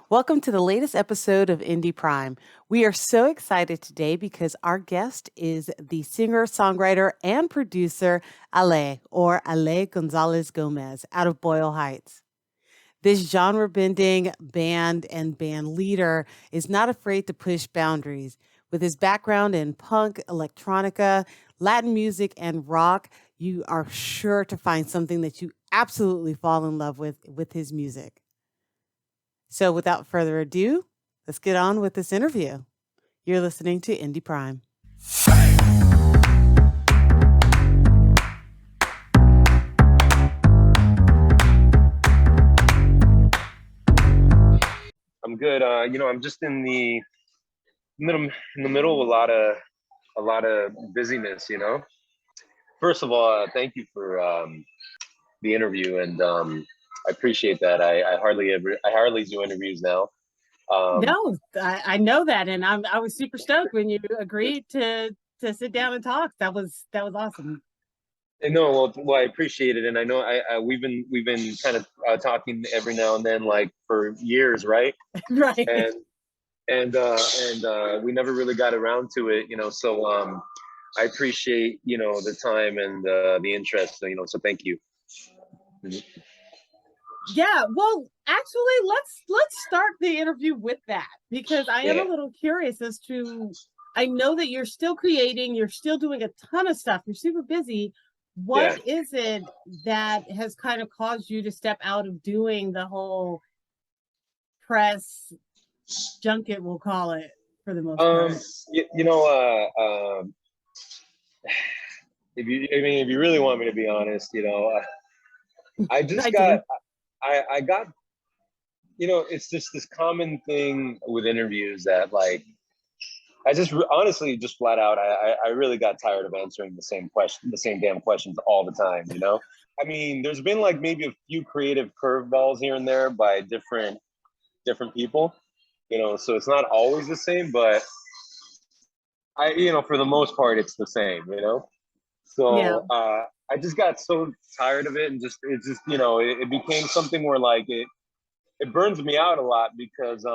Welcome to the latest episode of Indie Prime. We are so excited today because our guest is the singer, songwriter, and producer Ale Gonzalez Gomez out of Boyle Heights. This genre bending band and band leader is not afraid to push boundaries. With his background in punk, electronica, Latin music, and rock, you are sure to find something that you absolutely fall in love with his music. So without further ado, let's get on with this interview. You're listening to Indie Prime. I'm good. I'm just in the middle of a lot of busyness. First of all, thank you for the interview, and I appreciate that. I hardly do interviews now. Um, No, I know that, and I was super stoked when you agreed to sit down and talk. That was awesome. and no, well, I appreciate it, and I know we've been kind of talking every now and then, like for years, right? Right. And we never really got around to it. So I appreciate the time and the interest. So thank you. Yeah, well, actually, let's start the interview with that because I am a Yeah, little curious as to I know that you're still creating, you're still doing a ton of stuff, you're super busy. What yeah. is it that has kind of caused you to step out of doing the whole press junket, we'll call it, for the most Um, part? if you really want me to be honest, I just I do. I got, it's just this common thing with interviews that like, honestly, just flat out, I really got tired of answering the same damn questions all the time. I mean, there's been like maybe a few creative curveballs here and there by different people, so it's not always the same, but for the most part, it's the same. Yeah. So I just got so tired of it, and it became something where like it burns me out a lot because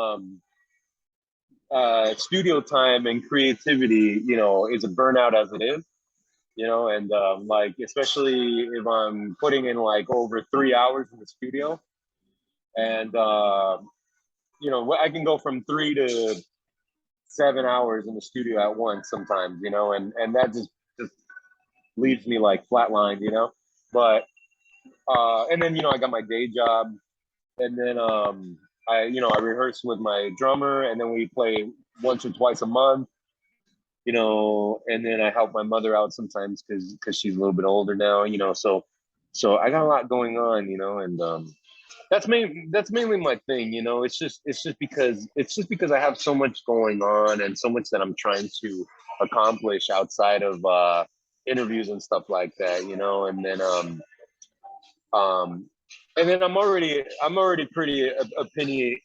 studio time and creativity, is a burnout as it is. And like especially if I'm putting in like over 3 hours in the studio, and I can go from 3 to 7 hours in the studio at once sometimes, and that just leaves me like flatlined. But and then I got my day job, and then I rehearse with my drummer, and then we play once or twice a month. And then I help my mother out sometimes because she's a little bit older now. So I got a lot going on, and that's mainly my thing. It's just because I have so much going on and so much that I'm trying to accomplish outside of interviews and stuff like that. And then um, and then I'm already pretty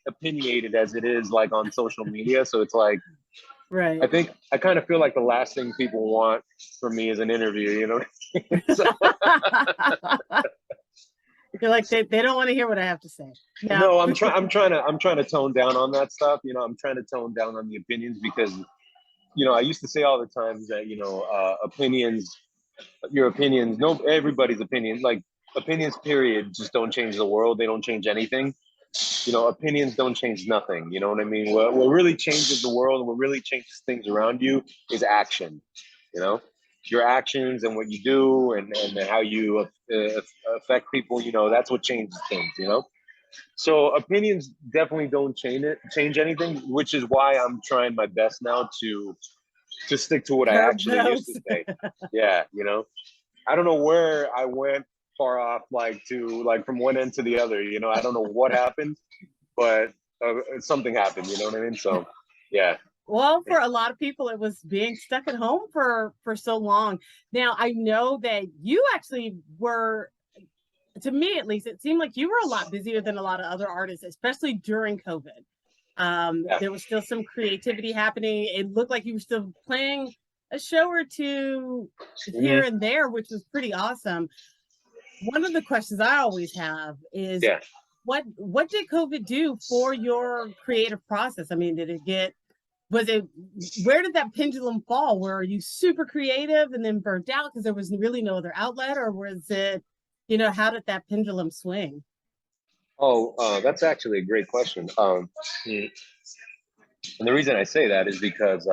opinionated as it is, like on social media. So it's like Right. I kind of feel like the last thing people want from me is an interview. So, You're like they don't want to hear what I have to say. Yeah. no, I'm trying to tone down on that stuff. I'm trying to tone down on the opinions because I used to say all the times that opinions, your opinions, no, everybody's opinions, like opinions, period, just don't change the world. They don't change anything. Opinions don't change nothing. You know what I mean? What really changes the world and what really changes things around you is action. You know, your actions and what you do, and how you affect people. That's what changes things. So opinions definitely don't change anything, which is why I'm trying my best now to stick to what I Curb actually used to those. say. Yeah, I don't know where I went far off, like from one end to the other. I don't know what happened, but something happened. You know what I mean? So, yeah, Well, for a lot of people, it was being stuck at home for so long. Now, I know that you actually were, to me at least, it seemed like you were a lot busier than a lot of other artists, especially during COVID. yeah, There was still some creativity happening. It looked like you were still playing a show or two here hmm, and there, which was pretty awesome. One of the questions I always have is yeah. what did COVID do for your creative process? I mean, was it where did that pendulum fall? Were you super creative and then burnt out because there was really no other outlet, or was it, how did that pendulum swing? Oh, that's actually a great question. And the reason I say that is because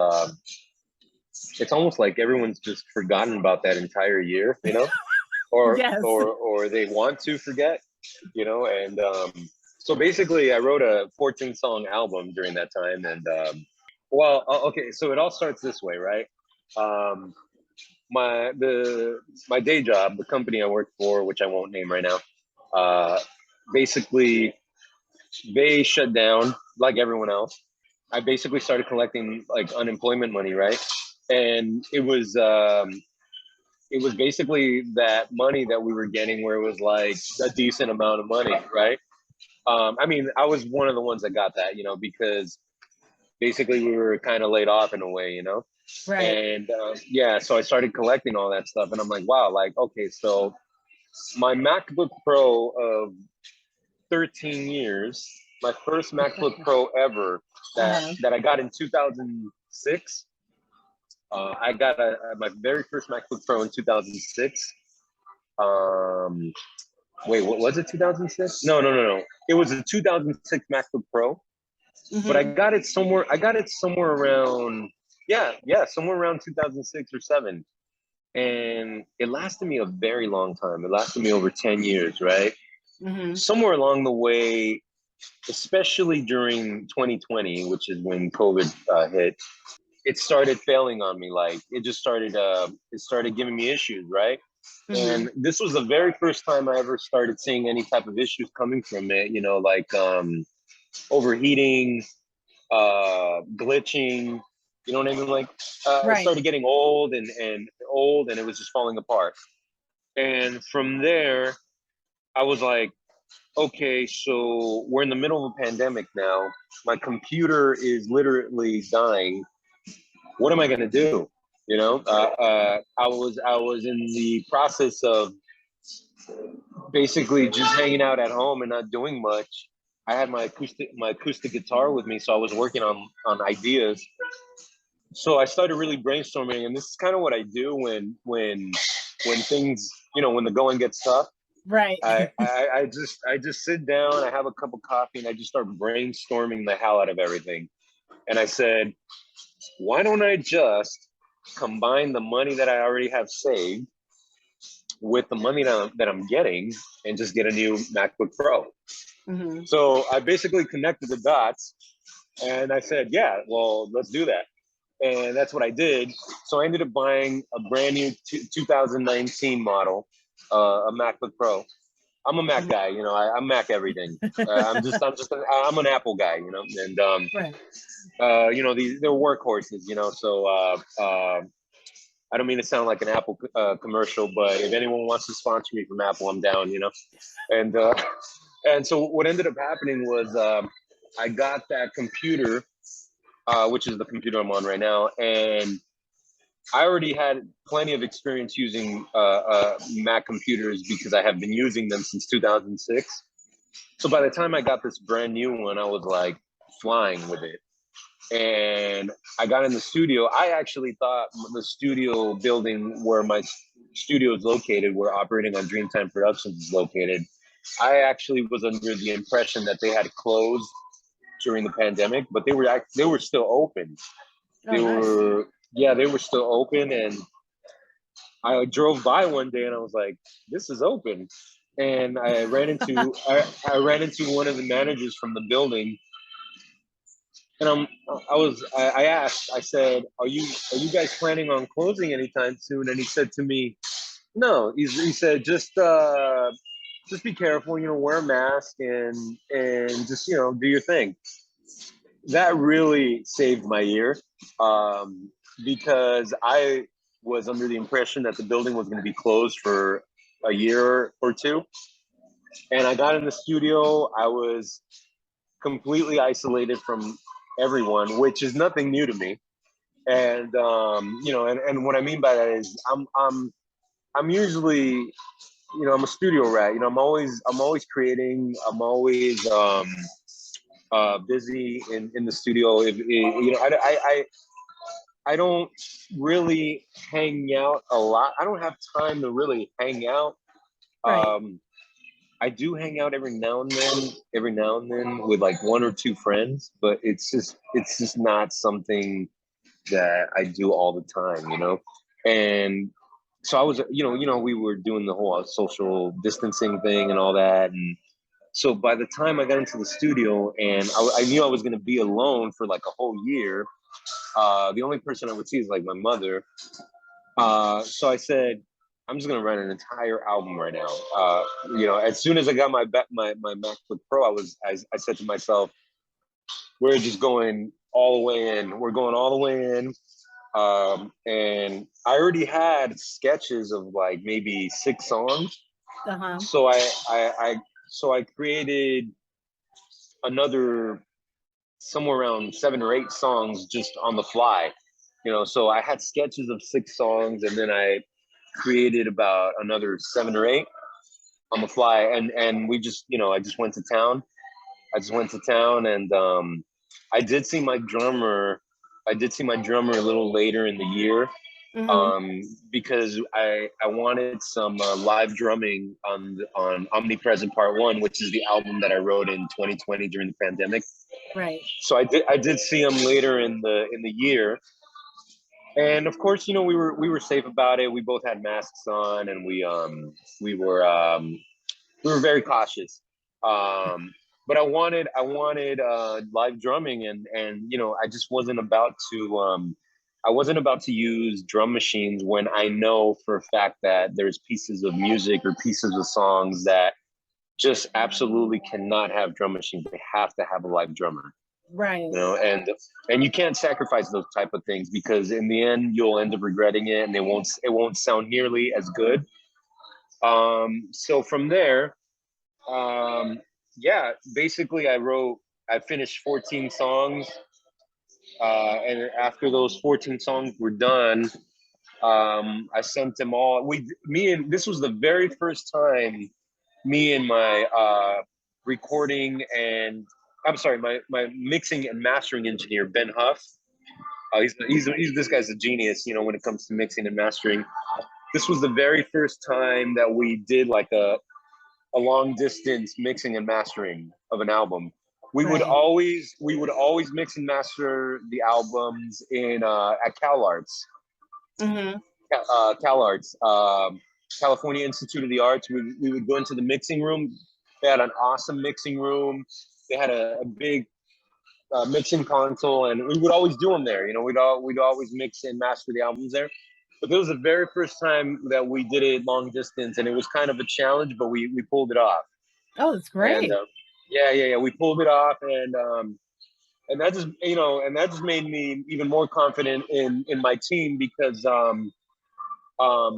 it's almost like everyone's just forgotten about that entire year, Yes. or they want to forget, and so basically I wrote a 14 song album during that time. And okay, so it all starts this way, right? um, my day job, the company I work for, which I won't name right now, uh, basically they shut down like everyone else. I basically started collecting like unemployment money, right? And it was basically that money that we were getting where it was like a decent amount of money, right? I mean, I was one of the ones that got that, because basically we were kind of laid off in a way, Right. and yeah, so I started collecting all that stuff, and I'm like, wow, like, okay, so my MacBook Pro of 13 years, my first MacBook Pro ever that Uh-huh. that I got in 2006. I got my very first MacBook Pro in 2006. Um, Wait, what was it? 2006? No, no, no, no. It was a 2006 MacBook Pro, but I Mm-hmm. got it somewhere. I got it somewhere around, yeah, yeah, somewhere around 2006 or seven, and it lasted me a very long time. It lasted me over 10 years, right? Mm-hmm. Somewhere along the way, especially during 2020, which is when COVID hit, it started failing on me. Like it started giving me issues, right? Mm-hmm. And this was the very first time I ever started seeing any type of issues coming from it, like overheating, glitching, you know what I mean? Like it Right. started getting old and old, and it was just falling apart. And from there, I was like, okay, so we're in the middle of a pandemic now. My computer is literally dying. What am I going to do? I was in the process of basically just hanging out at home and not doing much. I had my acoustic guitar with me, so I was working on ideas. So I started really brainstorming, and this is kind of what I do when things, when the going gets tough. Right. I just sit down, I have a cup of coffee, and I just start brainstorming the hell out of everything. And I said, why don't I just combine the money that I already have saved with the money that I'm getting and just get a new MacBook Pro? Mm-hmm. So I basically connected the dots, and I said, yeah, well, let's do that. And that's what I did. So I ended up buying a brand new 2019 model, a MacBook Pro. I'm a Mac Mm-hmm. guy, I'm Mac everything. I'm an Apple guy, and Right. they're workhorses, So I don't mean to sound like an Apple commercial, but if anyone wants to sponsor me from Apple, I'm down, And and so what ended up happening was I got that computer, which is the computer I'm on right now, and I already had plenty of experience using Mac computers because I have been using them since 2006. So by the time I got this brand new one, I was like flying with it. And I got in the studio. I actually thought the studio building where my studio is located, where Operating on Dreamtime Productions is located, I actually was under the impression that they had closed during the pandemic, but they were still open. Oh, They nice. were Yeah, they were still open, and I drove by one day and I was like, "This is open." And I ran into one of the managers from the building, and I asked, I said, "Are you guys planning on closing anytime soon?" And he said to me, "No." He said, just be careful, wear a mask and just do your thing." That really saved my year, because I was under the impression that the building was going to be closed for a year or two. And I got in the studio. I was completely isolated from everyone, which is nothing new to me. And what I mean by that is I'm usually I'm a studio rat. I'm always creating. I'm always busy in the studio. I don't really hang out a lot. I don't have time to really hang out. Right. Um, I do hang out every now and then with like one or two friends, but it's just not something that I do all the time, you know. And so I was, we were doing the whole social distancing thing and all that, and so by the time I got into the studio and I knew I was going to be alone for like a whole year, the only person I would see is like my mother. So I said, I'm just gonna write an entire album right now. As soon as I got my MacBook Pro, I said to myself, we're just going all the way in. We're going all the way in. And I already had sketches of like maybe 6 songs. Uh-huh. So I created another somewhere around 7 or 8 songs just on the fly. So I had sketches of 6 songs, and then I created about another 7 or 8 on the fly, and we just I just went to town. I just went to town, and I did see my drummer. I did see my drummer a little later in the year, Mm-hmm. because I wanted some live drumming on Omnipresent Part One, which is the album that I wrote in 2020 during the pandemic. Right. So I did see him later in the year, and of course, we were safe about it. We both had masks on, and we were we were very cautious. But I wanted live drumming, and I just wasn't about to use drum machines when I know for a fact that there's pieces of music or pieces of songs that just absolutely cannot have drum machines. They have to have a live drummer. Right. And you can't sacrifice those type of things, because in the end you'll end up regretting it, and it won't sound nearly as good. So from there, um, yeah, basically I finished 14 songs, and after those 14 songs were done, I sent them all. This was the very first time me and my recording and I'm sorry, my mixing and mastering engineer, Ben Huff. He's this guy's a genius, when it comes to mixing and mastering. This was the very first time that we did like a long distance mixing and mastering of an album. Right. We would always mix and master the albums in at Mm-hmm. CalArts, California Institute of the Arts. We would go into the mixing room. They had an awesome mixing room. They had a big mixing console, and we would always do them there. We'd always mix and master the albums there. But this was the very first time that we did it long distance, and it was kind of a challenge, but we pulled it off. Oh, that's And great. yeah, we pulled it off, and that just made me even more confident in my team, because um, I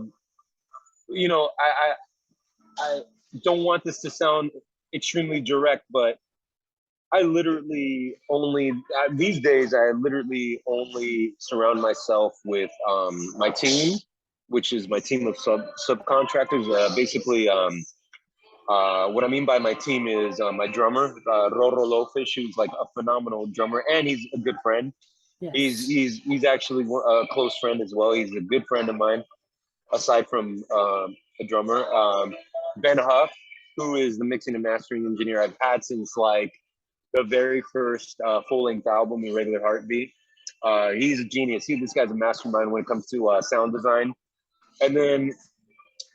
don't want this to sound extremely direct, but I literally only these days I literally only surround myself with my team, which is my team of subcontractors. Basically, what I mean by my team is my drummer, Roro Lofish, who's like a phenomenal drummer, and he's a good friend. Yes. He's actually a close friend as well. He's a good friend of mine, aside from a drummer. Ben Huff, who is the mixing and mastering engineer I've had since like the very first full-length album, Irregular Heartbeat. He's a genius. This guy's a mastermind when it comes to sound design. And then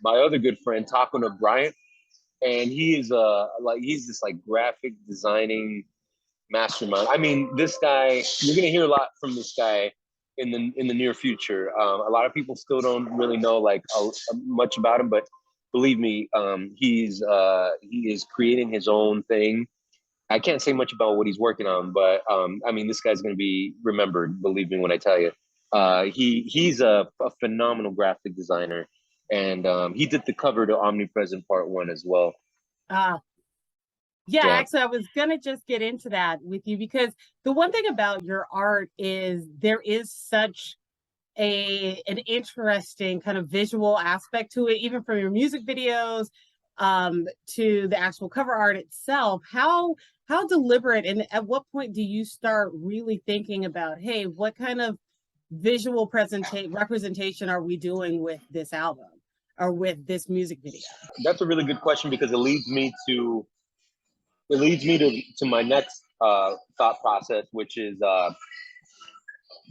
my other good friend, Takuna Bryant, and he is he's this like graphic designing mastermind. I mean, this guy, you're gonna hear a lot from this guy in the near future. A lot of people still don't really know like much about him, but believe me, he is creating his own thing. I can't say much about what he's working on, but I mean, this guy's going to be remembered. Believe me when I tell you. He's a phenomenal graphic designer, and he did the cover to Omnipresent Part One as well. Uh, yeah, Yeah, actually, I was gonna just get into that with you because the one thing about your art is there is such an interesting kind of visual aspect to it, even from your music videos to the actual cover art itself. How deliberate, and at what point do you start really thinking about, hey, what kind of visual representation are we doing with this album or with this music video? That's a really good question because it leads me to my next thought process, which is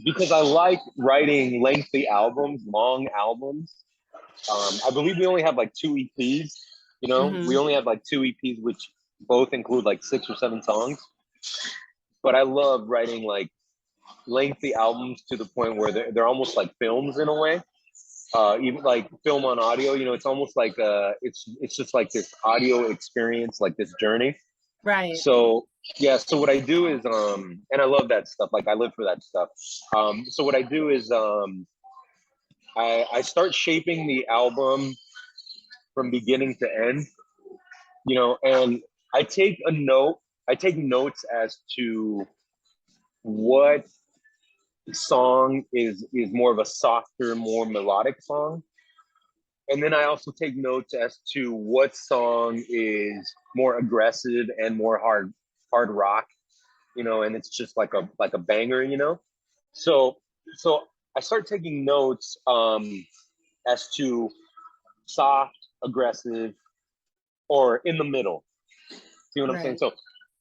because I like writing lengthy albums, long albums. I believe we only have like two EPs. We only have like two EPs, which both include like 6 or 7 songs. But I love writing like lengthy albums to the point where they're almost like films in a way. Even like film on audio, it's almost like it's just like this audio experience, like this journey. Right. So yeah, so what I do is and I love that stuff. Like I live for that stuff. So what I do is I start shaping the album from beginning to end, and I take a note. I take notes as to what song is more of a softer, more melodic song. And then I also take notes as to what song is more aggressive and more hard rock, and it's just like a banger. So so I start taking notes as to soft, aggressive, or in the middle. See what I'm saying? Right. So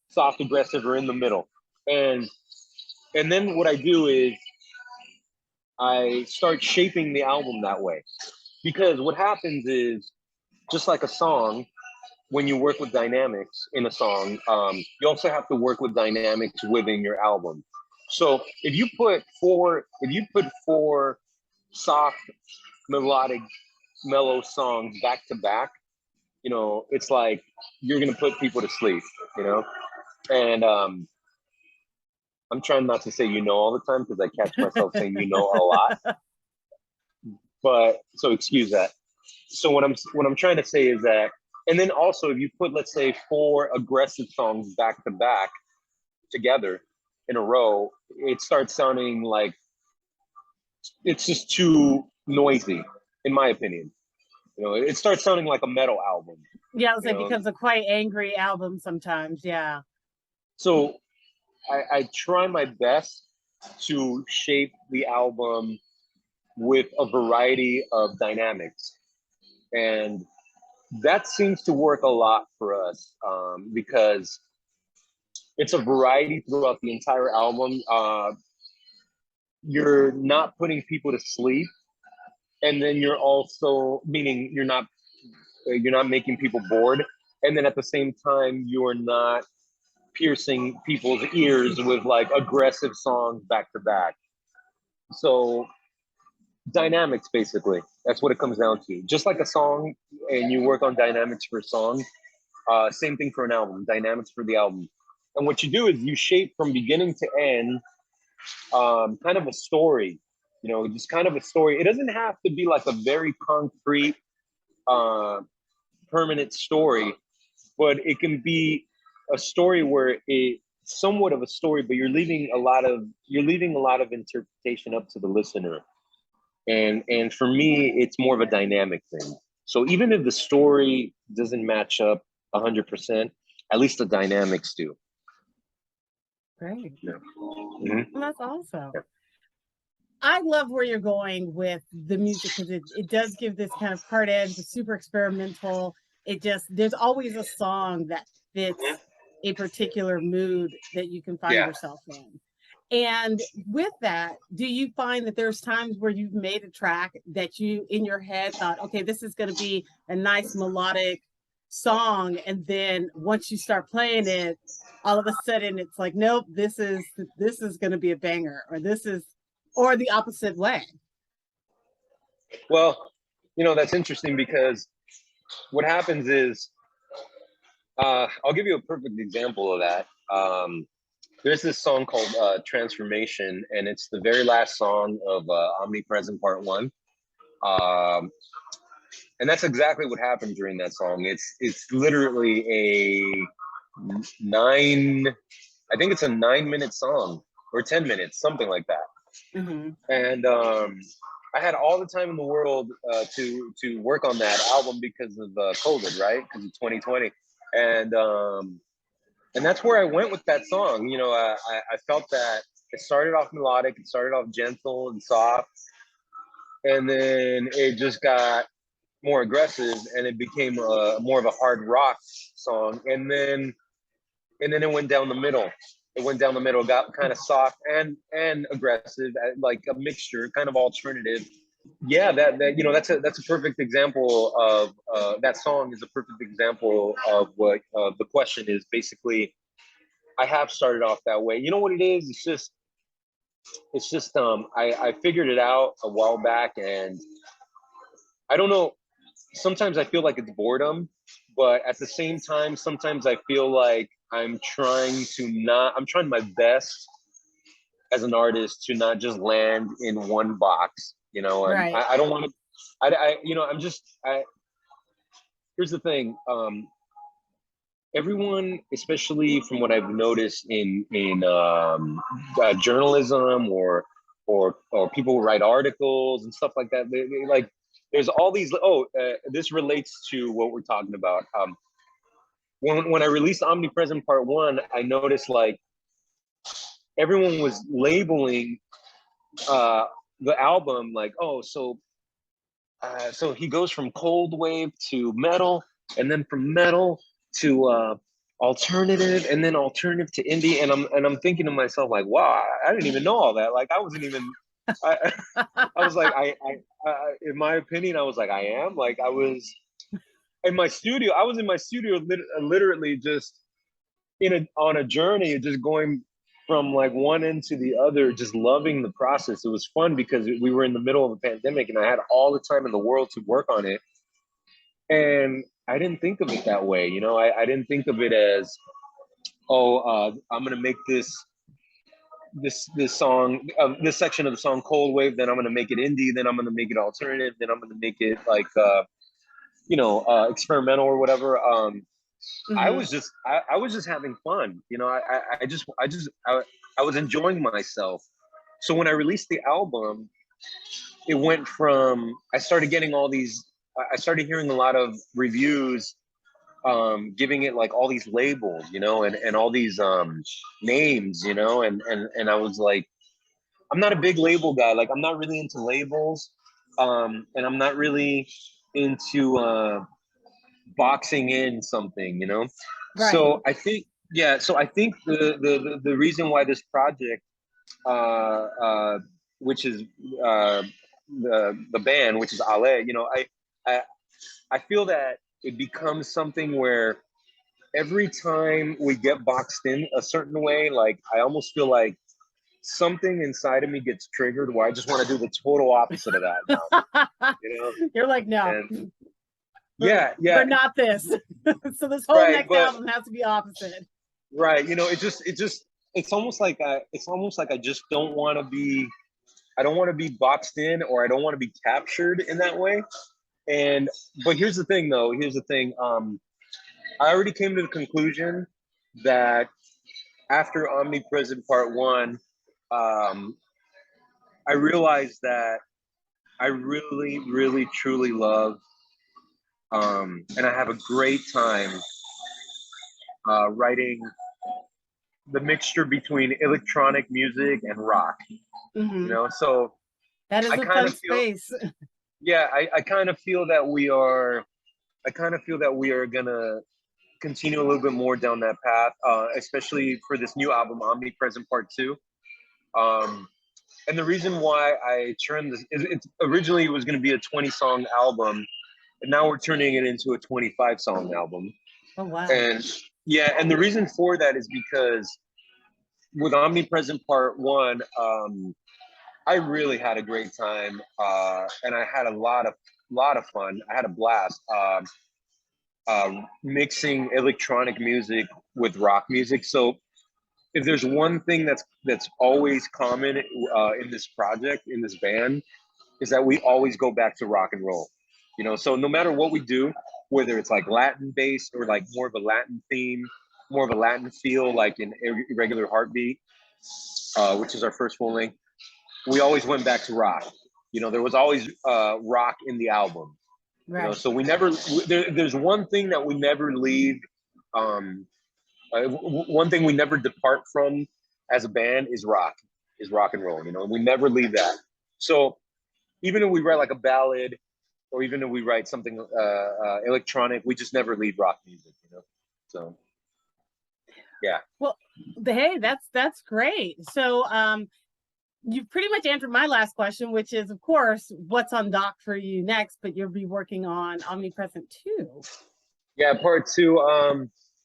soft, aggressive, or in the middle. And then what I do is I start shaping the album that way. Because what happens is, just like a song, when you work with dynamics in a song, you also have to work with dynamics within your album. So if you put four soft, melodic, mellow songs back to back, it's like you're gonna put people to sleep, And I'm trying not to say all the time because I catch myself saying a lot. But so excuse that. So what I'm trying to say is that, and then also if you put, let's say, 4 aggressive songs back to back together in a row, it starts sounding like it's just too noisy, in my opinion. It starts sounding like a metal album. Yeah, it becomes a quite angry album sometimes. Yeah. So I try my best to shape the album with a variety of dynamics. And that seems to work a lot for us because it's a variety throughout the entire album. You're not putting people to sleep, and then you're also meaning you're not making people bored, and then at the same time you're not piercing people's ears with like aggressive songs back to back. So dynamics, basically, that's what it comes down to. Just like a song, and you work on dynamics for a song, same thing for an album, dynamics for the album. And what you do is you shape from beginning to end kind of a story, just kind of a story. It doesn't have to be like a very concrete, permanent story, but it can be a story where it's somewhat of a story, but you're leaving a lot of interpretation up to the listener. And for me, it's more of a dynamic thing. So even if the story doesn't match up 100%, at least the dynamics do. Great. Yeah. Mm-hmm. Well, that's awesome. I love where you're going with the music because it does give this kind of hard edge, the super experimental. There's always a song that fits a particular mood that you can find yourself in. And with that, do you find that there's times where you've made a track that you in your head thought, okay, this is going to be a nice melodic song, and then once you start playing it, all of a sudden it's like, nope, this is going to be a banger, or the opposite way? Well, that's interesting because what happens is, I'll give you a perfect example of that. There's this song called Transformation, and it's the very last song of Omnipresent Part 1. And that's exactly what happened during that song. It's literally I think it's a 9-minute song, or 10 minutes, something like that. Hmm. and I had all the time in the world to work on that album because of COVID, right? Because of 2020, and and that's where I went with that song. You know, I felt that it started off melodic, it started off gentle and soft, and then it just got more aggressive, and it became more of a hard rock song, and then it went down the middle. It went down the middle, got kind of soft and aggressive, like a mixture, kind of alternative. Yeah, that you know, that's a perfect example of that song is a perfect example of what the question is. Basically, I have started off that way. You know what it is? It's just I figured it out a while back, and I don't know. Sometimes I feel like it's boredom, but at the same time, sometimes I feel like I'm trying my best as an artist to not just land in one box, you know, and Right. I don't want to, you know, here's the thing. Everyone, especially from what I've noticed in journalism or people who write articles and stuff like that, they like, there's all these, this relates to what we're talking about. When I released Omnipresent Part One, I noticed like everyone was labeling uh, the album like, oh, so he goes from cold wave to metal, and then from metal to alternative, and then alternative to indie, and I'm thinking to myself like, wow, I didn't even know all that. Like I wasn't even. I, I was like, in my opinion, I was like, I am like, I was in my studio. I was in my studio, literally just on a journey, just going from like one end to the other, just loving the process. It was fun because we were in the middle of a pandemic, and I had all the time in the world to work on it. And I didn't think of it that way, you know. I didn't think of it as, oh, I'm gonna make this song, this section of the song cold wave, then I'm gonna make it indie, then I'm gonna make it alternative, then I'm gonna make it like experimental or whatever. Hmm. I was just having fun, you know. I was enjoying myself. So when I released the album, it went from I started getting all these. I started hearing a lot of reviews, giving it like all these labels, you know, and all these names, you know, and I was like, I'm not a big label guy. Like I'm not really into labels, and I'm not really into boxing in something, you know. Right. So I think, yeah. So I think the reason why this project, uh, uh, which is the band, which is Ale, you know, I I feel that it becomes something where every time we get boxed in a certain way, like I almost feel like something inside of me gets triggered where I just want to do the total opposite of that now, you know. You're like, no, And but yeah, yeah, not this. So this whole right, next but album has to be opposite. right, you know, it's almost like I just don't want to be. I don't want to be boxed in, or I don't want to be captured in that way. And but here's the thing, though. Here's the thing. I already came to the conclusion that after Omnipresent Part One, um, I realized that I really, really, truly love, and I have a great time writing the mixture between electronic music and rock. You Hmm. know, so That is I a kind fun of feel, space. yeah, I kind of feel that we are, I kind of feel that we are gonna continue a little bit more down that path, especially for this new album, Omnipresent Part Two. Um, and the reason why I turned this, it originally was going to be a 20 song album, and now we're turning it into a 25 song album. Oh, wow. And yeah, and the reason for that is because with Omnipresent Part One, I really had a great time, and I had a lot of fun. I had a blast mixing electronic music with rock music. So if there's one thing that's always common in this project, in this band, is that we always go back to rock and roll. You know, so no matter what we do, whether it's like Latin based or like more of a Latin theme, more of a Latin feel, like in Irregular Heartbeat, which is our first full length. we always went back to rock. You know, there was always rock in the album. You know, Right. so we never. There's one thing that we never leave. Um, One thing we never depart from as a band is rock and roll. You know, we never leave that. So even if we write like a ballad, or even if we write something electronic, we just never leave rock music. You know, so yeah. Well, hey, that's great. So, you've pretty much answered my last question, which is, of course, what's on dock for you next? But you'll be working on Omnipresent too. Yeah, part two.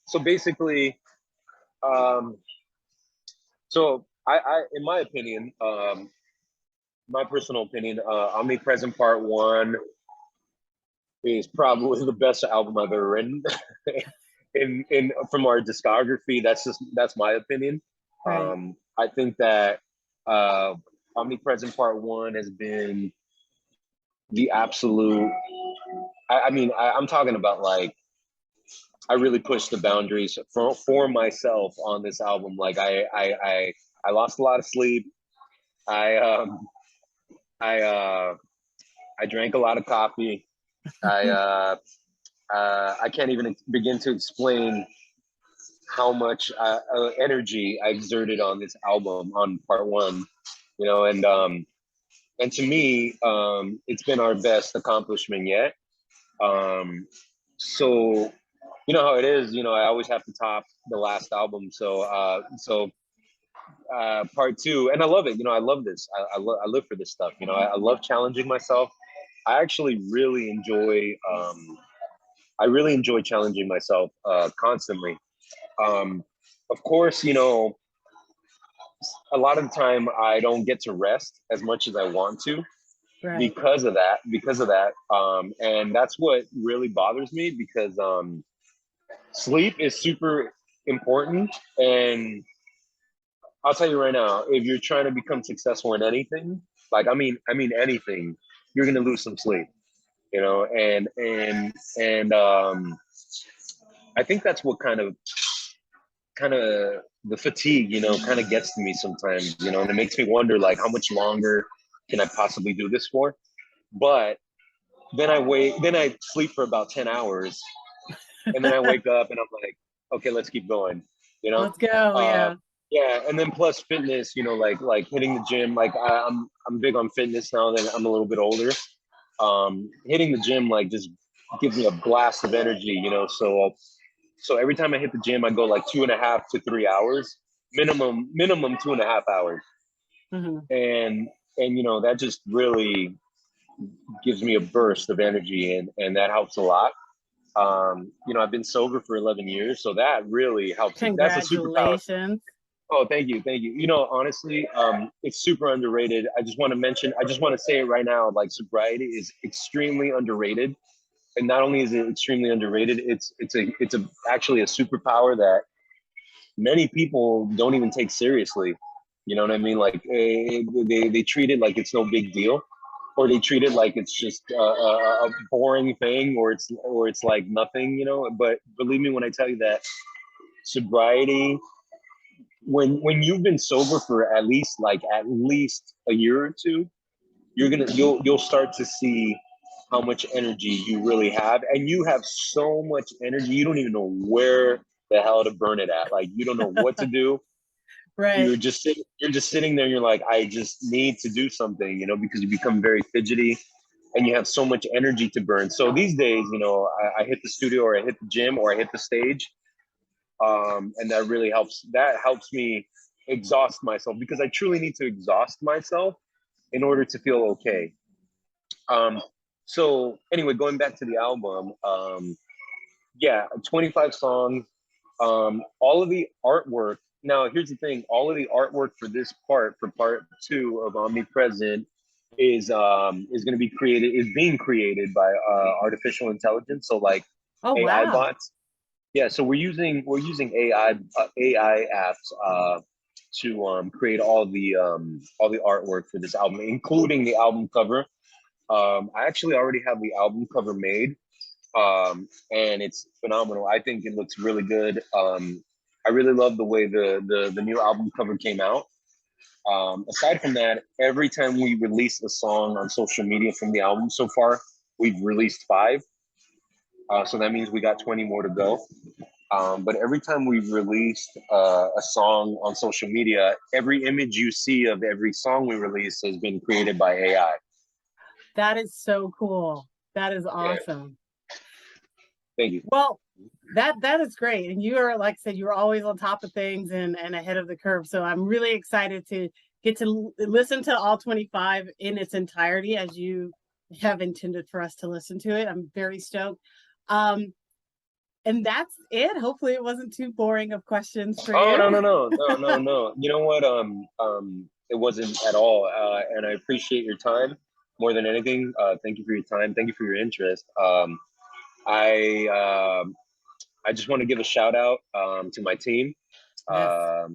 So basically, um, so in my opinion, my personal opinion, Omnipresent Part One is probably the best album I've ever written. In from our discography, that's my opinion. Right. I think that uh, Omnipresent Part One has been the absolute. I mean, I'm talking about like I really pushed the boundaries for myself on this album. Like I lost a lot of sleep. I I I drank a lot of coffee. I I can't even begin to explain how much energy I exerted on this album on part one. You know, and to me, it's been our best accomplishment yet. Um, so you know how it is. You know, I always have to top the last album. So part two, and I love it. You know, I love this. I live for this stuff. You know, I love challenging myself. I actually really enjoy. I really enjoy challenging myself constantly. Um, of course, you know, a lot of the time I don't get to rest as much as I want to Right. because of that. And that's what really bothers me because sleep is super important. And I'll tell you right now, if you're trying to become successful in anything, like I mean anything, you're gonna lose some sleep, you know. And I think that's what kind of the fatigue, you know, kind of gets to me sometimes, you know, and it makes me wonder like how much longer can I possibly do this for? But then I sleep for about 10 hours, and then I wake up and I'm like, okay, let's keep going, you know? Let's go. Uh, Yeah. yeah, and then plus fitness, you know, like hitting the gym. Like I'm big on fitness now that I'm a little bit older. Hitting the gym like just gives me a blast of energy, you know. So every time I hit the gym, I go like 2.5 to 3 hours, minimum 2.5 hours, Hmm. and you know that just really gives me a burst of energy, and that helps a lot. You know, I've been sober for 11 years, so that really helps. That's a superpower. Congratulations. Oh, thank you, thank you. You know, honestly, it's super underrated. I just want to say it right now. Like sobriety is extremely underrated, and not only is it extremely underrated, it's actually a superpower that many people don't even take seriously. You know what I mean? Like they treat it like it's no big deal, or they treat it like it's just a boring thing, or it's like nothing. You know, but believe me when I tell you that sobriety, when you've been sober for at least a year or two, you'll start to see how much energy you really have, and you have so much energy you don't even know where the hell to burn it at. Like you don't know what to do. Right. You're just sitting there and you're like, I just need to do something, you know, because you become very fidgety and you have so much energy to burn. So these days, you know, I hit the studio, or I hit the gym, or I hit the stage, and that really helps. That helps me exhaust myself because I truly need to exhaust myself in order to feel okay. Um, so anyway, going back to the album, yeah, 25 songs. All of the artwork. Now, here's the thing: all of the artwork for this part, for part two of Omnipresent, is going to be created, is being created by artificial intelligence. So like Oh, AI wow. bots. Yeah, so we're using AI apps to create all the artwork for this album, including the album cover. I actually already have the album cover made, and it's phenomenal. I think it looks really good. I really love the way the new album cover came out. Aside from that, every time we release a song on social media from the album so far, we've released 5. So that means we got 20 more to go. But every time we've released a song on social media, every image you see of every song we release has been created by AI. That is so cool. That is Yeah, awesome. thank you. Well, that is great. And you are, like I said, you're always on top of things and ahead of the curve. So I'm really excited to get to listen to all 25 in its entirety as you have intended for us to listen to it. I'm very stoked. And that's it. Hopefully it wasn't too boring of questions for Oh, you. no. You know what? It wasn't at all. And I appreciate your time more than anything. Thank you for your time. Thank you for your interest. I I just want to give a shout out to my team. Yes.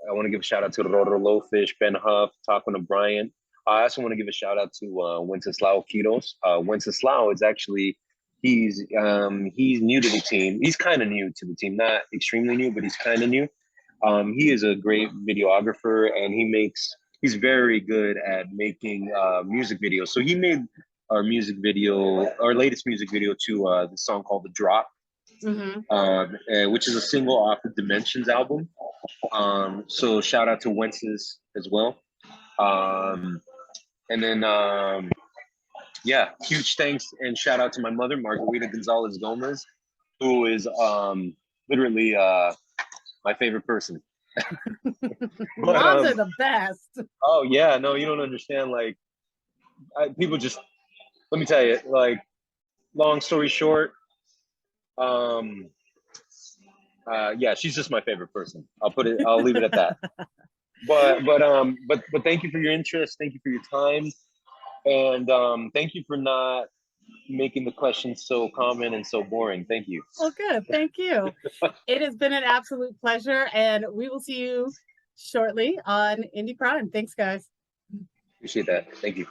I want to give a shout out to Roro Lowfish, Ben Huff, talking to Bryant. I also want to give a shout out to Wenceslao Quiros. Wenceslao is actually he's new to the team. He's kind of new to the team, not extremely new, but he's kind of new. He is a great videographer, and he's very good at making music videos. So he made our latest music video to the song called "The Drop," Mm-hmm. which is a single off the Dimensions album. So shout out to Wences as well. Um, and then yeah, huge thanks and shout out to my mother, Margarita Gonzalez Gomez, who is literally my favorite person. But Moms are the best. oh yeah, no, you don't understand. Like people just let me tell you, like long story short, um, yeah, she's just my favorite person. I'll leave it at that. But thank you for your interest. Thank you for your time, and thank you for not making the questions so common and so boring. Thank you. Well, good. Thank you. It has been an absolute pleasure, and we will see you shortly on Indie Prime. Thanks, guys. Appreciate that. Thank you.